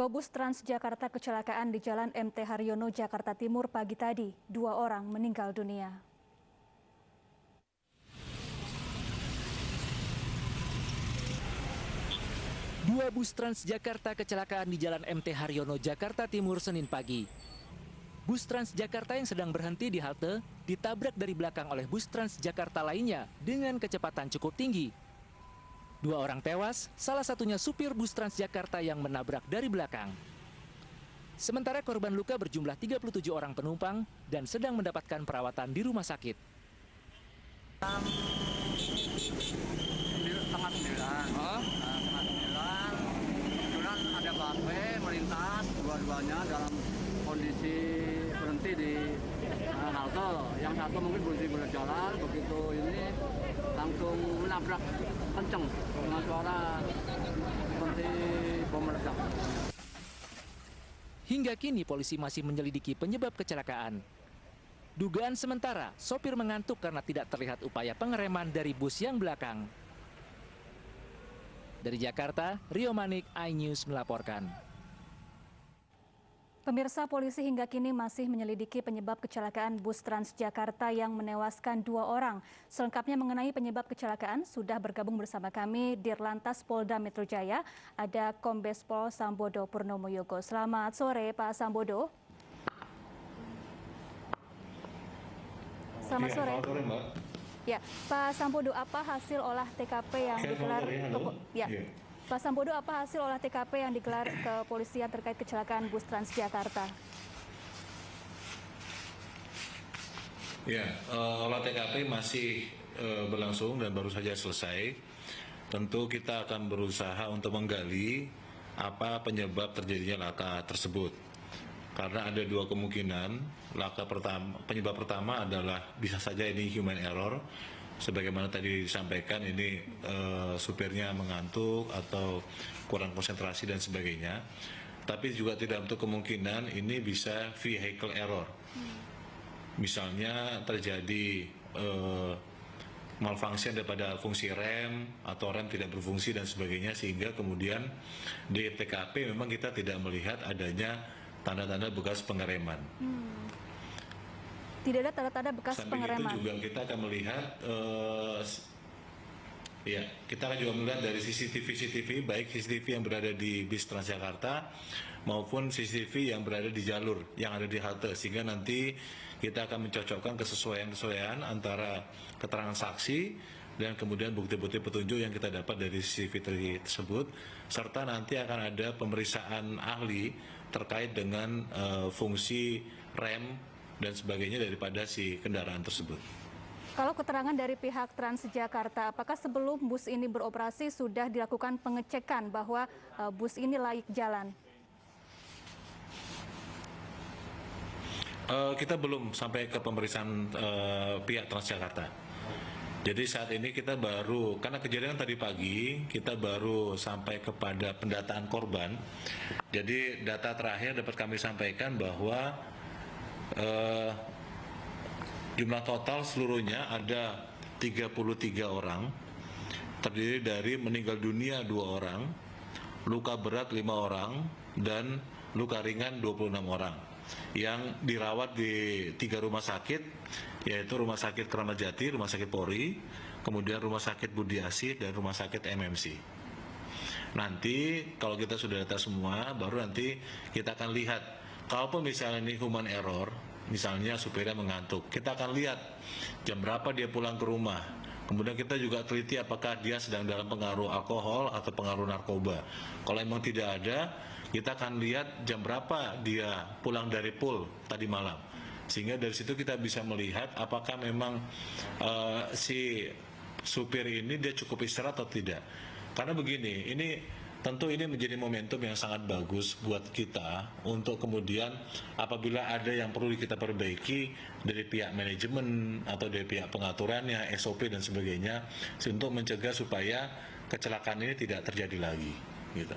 Dua bus Transjakarta kecelakaan di Jalan MT Haryono, Jakarta Timur pagi tadi. 2 orang meninggal dunia. Dua bus Transjakarta kecelakaan di Jalan MT Haryono, Jakarta Timur Senin pagi. Bus Transjakarta yang sedang berhenti di halte ditabrak dari belakang oleh bus Transjakarta lainnya dengan kecepatan cukup tinggi. 2 orang tewas, salah satunya supir bus Transjakarta yang menabrak dari belakang. Sementara korban luka berjumlah 37 orang penumpang dan sedang mendapatkan perawatan di rumah sakit. Setengah 9. Kemudian ada busway melintas, dua-duanya dalam kondisi berhenti di halte. Yang satu mungkin berhenti berjalan, begitu ini langsung menabrak kenceng dengan suara seperti bom meledak. Hingga kini polisi masih menyelidiki penyebab kecelakaan. Dugaan sementara, sopir mengantuk karena tidak terlihat upaya pengereman dari bus yang belakang. Dari Jakarta, Rio Manik, iNews melaporkan. Pemirsa, polisi hingga kini masih menyelidiki penyebab kecelakaan bus Transjakarta yang menewaskan 2 orang. Selengkapnya mengenai penyebab kecelakaan, sudah bergabung bersama kami Dirlantas Polda Metro Jaya, ada Kombes Pol Sambodo Purnomo Yogo. Selamat sore, Pak Sambodo. Selamat sore. Selamat sore, Mbak. Ya, Pak Sambodo, apa hasil olah TKP yang digelar? Pak Sambodo, apa hasil olah TKP yang digelar kepolisian terkait kecelakaan bus Transjakarta? Ya, olah TKP masih berlangsung dan baru saja selesai. Tentu kita akan berusaha untuk menggali apa penyebab terjadinya laka tersebut. Karena ada 2 kemungkinan. Penyebab pertama adalah bisa saja ini human error. Sebagaimana tadi disampaikan, ini supirnya mengantuk atau kurang konsentrasi dan sebagainya. Tapi juga tidak untuk kemungkinan ini bisa vehicle error. Misalnya terjadi malfunction daripada fungsi rem atau rem tidak berfungsi dan sebagainya, sehingga kemudian di TKP memang kita tidak melihat adanya tanda-tanda bekas pengereman. Tidak ada tanda-tanda bekas pengereman. Sampai itu juga kita akan melihat, kita akan juga melihat dari CCTV, baik CCTV yang berada di bis Transjakarta maupun CCTV yang berada di jalur yang ada di halte, sehingga nanti kita akan mencocokkan kesesuaian antara keterangan saksi dan kemudian bukti-bukti petunjuk yang kita dapat dari CCTV tersebut, serta nanti akan ada pemeriksaan ahli terkait dengan fungsi rem dan sebagainya daripada si kendaraan tersebut. Kalau keterangan dari pihak Transjakarta, apakah sebelum bus ini beroperasi sudah dilakukan pengecekan bahwa bus ini layak jalan? Kita belum sampai ke pemeriksaan pihak Transjakarta. Jadi saat ini kita baru, karena kejadian tadi pagi, kita baru sampai kepada pendataan korban. Jadi data terakhir dapat kami sampaikan bahwa jumlah total seluruhnya ada 33 orang, terdiri dari meninggal dunia 2 orang, luka berat 5 orang, dan luka ringan 26 orang yang dirawat di 3 rumah sakit, yaitu Rumah Sakit Kramat Jati, Rumah Sakit Polri, kemudian Rumah Sakit Budi Asih, dan Rumah Sakit MMC. Nanti kalau kita sudah data semua, baru nanti kita akan lihat. Kalaupun misalnya ini human error, misalnya supirnya mengantuk, kita akan lihat jam berapa dia pulang ke rumah. Kemudian kita juga teliti apakah dia sedang dalam pengaruh alkohol atau pengaruh narkoba. Kalau memang tidak ada, kita akan lihat jam berapa dia pulang dari pool tadi malam. Sehingga dari situ kita bisa melihat apakah memang si supir ini dia cukup istirahat atau tidak. Karena begini, tentu ini menjadi momentum yang sangat bagus buat kita untuk kemudian apabila ada yang perlu kita perbaiki dari pihak manajemen atau dari pihak pengaturannya, SOP dan sebagainya, untuk mencegah supaya kecelakaan ini tidak terjadi lagi. Gitu.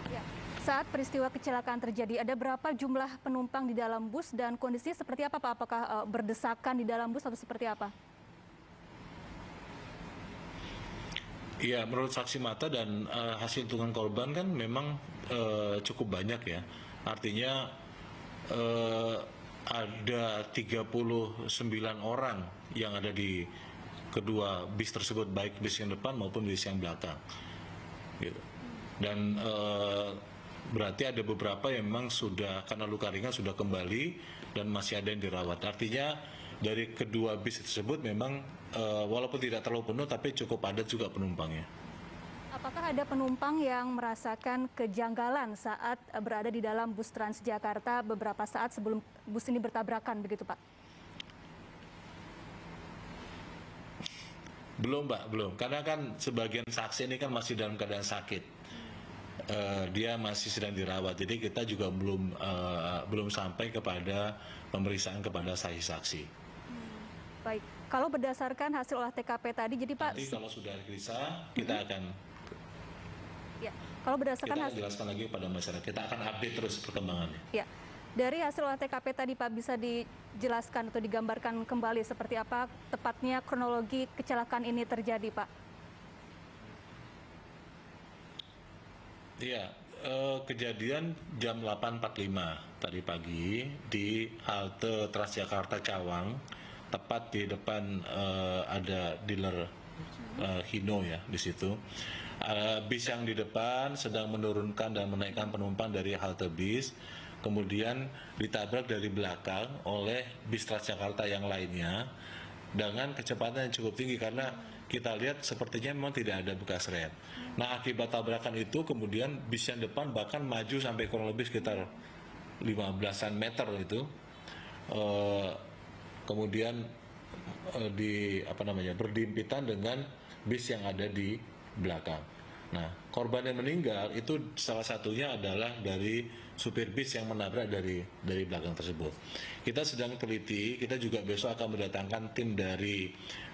Ya. Saat peristiwa kecelakaan terjadi, ada berapa jumlah penumpang di dalam bus dan kondisinya seperti apa, Pak? Apakah berdesakan di dalam bus atau seperti apa? Ya, menurut saksi mata dan hasil hitungan korban kan memang cukup banyak ya. Artinya ada 39 orang yang ada di kedua bis tersebut, baik bis yang depan maupun bis yang belakang. Gitu. Dan berarti ada beberapa yang memang sudah karena luka ringan sudah kembali dan masih ada yang dirawat. Artinya dari kedua bis tersebut memang walaupun tidak terlalu penuh tapi cukup padat juga penumpangnya. Apakah ada penumpang yang merasakan kejanggalan saat berada di dalam bus Transjakarta beberapa saat sebelum bus ini bertabrakan begitu, Pak? Belum, Mbak, belum. Karena kan sebagian saksi ini kan masih dalam keadaan sakit. Dia masih sedang dirawat. Jadi kita juga belum sampai kepada pemeriksaan kepada saksi. Baik. Kalau berdasarkan hasil olah TKP tadi, jadi Pak... Nanti kalau sudah diperiksa, kita akan... Ya, kalau berdasarkan kita akan jelaskan lagi kepada masyarakat. Kita akan update terus perkembangannya. Ya, dari hasil olah TKP tadi Pak, bisa dijelaskan atau digambarkan kembali seperti apa tepatnya kronologi kecelakaan ini terjadi, Pak? Iya, kejadian jam 8.45 tadi pagi di halte Transjakarta Cawang, tepat di depan ada dealer Hino ya di situ. Bis yang di depan sedang menurunkan dan menaikkan penumpang dari halte bis, kemudian ditabrak dari belakang oleh bis Transjakarta yang lainnya dengan kecepatan yang cukup tinggi karena kita lihat sepertinya memang tidak ada bekas rem. Nah, akibat tabrakan itu kemudian bis yang depan bahkan maju sampai kurang lebih sekitar 15-an meter itu. Kemudian berdimpitan dengan bis yang ada di belakang. Nah, korban yang meninggal itu salah satunya adalah dari supir bis yang menabrak dari belakang tersebut. Kita sedang teliti, kita juga besok akan mendatangkan tim dari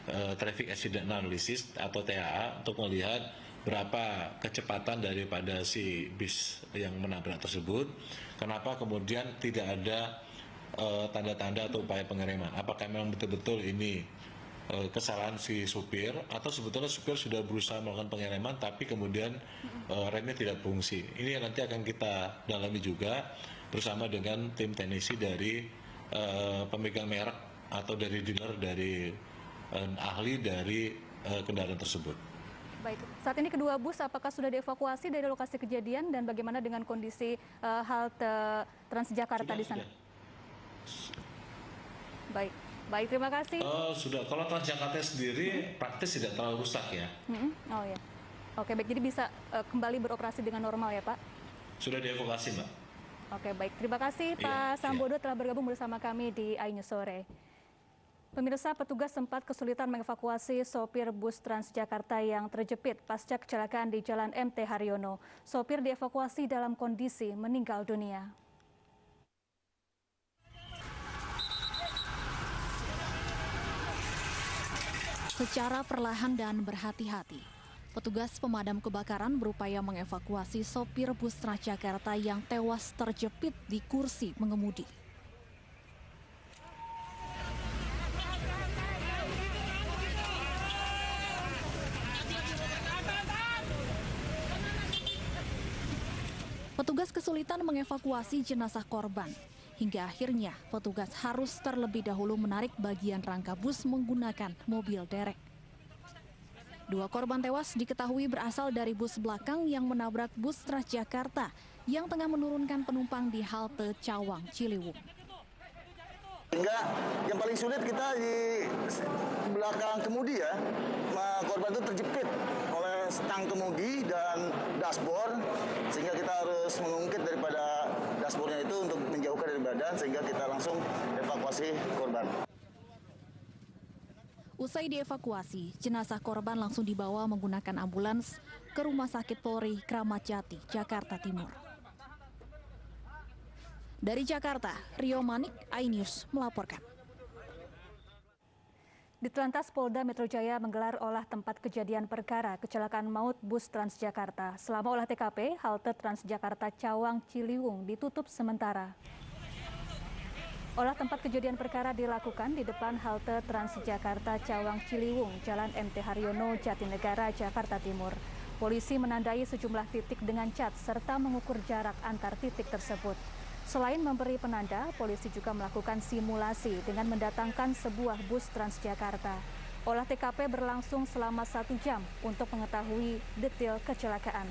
Traffic Accident Analysis atau TAA untuk melihat berapa kecepatan daripada si bis yang menabrak tersebut. Kenapa kemudian tidak ada tanda-tanda atau upaya pengereman? Apakah memang betul-betul ini kesalahan si supir atau sebetulnya supir sudah berusaha melakukan pengereman tapi kemudian remnya tidak berfungsi. Ini yang nanti akan kita dalami juga bersama dengan tim teknisi dari pemegang merek atau dari dealer dari ahli dari kendaraan tersebut. Baik, saat ini kedua bus apakah sudah dievakuasi dari lokasi kejadian dan bagaimana dengan kondisi halte Transjakarta di sana? Baik. Baik, terima kasih. Sudah, kalau Transjakarta sendiri praktis tidak terlalu rusak ya. Oh ya, oke baik. Jadi bisa kembali beroperasi dengan normal ya Pak? Sudah dievakuasi Mbak. Oke baik, terima kasih Pak Sambodo telah bergabung bersama kami di iNews Sore. Pemirsa, petugas sempat kesulitan mengevakuasi sopir bus Transjakarta yang terjepit pasca kecelakaan di Jalan MT Haryono. Sopir dievakuasi dalam kondisi meninggal dunia. Secara perlahan dan berhati-hati, petugas pemadam kebakaran berupaya mengevakuasi sopir bus Transjakarta yang tewas terjepit di kursi mengemudi. Petugas kesulitan mengevakuasi jenazah korban. Hingga akhirnya petugas harus terlebih dahulu menarik bagian rangka bus menggunakan mobil derek. Dua korban tewas diketahui berasal dari bus belakang yang menabrak bus Transjakarta yang tengah menurunkan penumpang di halte Cawang, Ciliwung. Hingga yang paling sulit kita di belakang kemudi ya, korban itu terjepit oleh stang kemudi dan dashboard, sehingga kita harus mengungkit daripada dashboardnya itu untuk menjauhkan dari badan, sehingga kita langsung evakuasi korban. Usai dievakuasi, jenazah korban langsung dibawa menggunakan ambulans ke Rumah Sakit Polri Kramat Jati, Jakarta Timur. Dari Jakarta, Rio Manik, iNews melaporkan. Ditlantas Polda Metro Jaya menggelar olah tempat kejadian perkara kecelakaan maut bus Transjakarta. Selama olah TKP, halte Transjakarta Cawang Ciliwung ditutup sementara. Olah tempat kejadian perkara dilakukan di depan halte Transjakarta Cawang Ciliwung, Jalan MT Haryono, Jatinegara, Jakarta Timur. Polisi menandai sejumlah titik dengan cat serta mengukur jarak antar titik tersebut. Selain memberi penanda, polisi juga melakukan simulasi dengan mendatangkan sebuah bus Transjakarta. Olah TKP berlangsung selama 1 jam untuk mengetahui detail kecelakaan.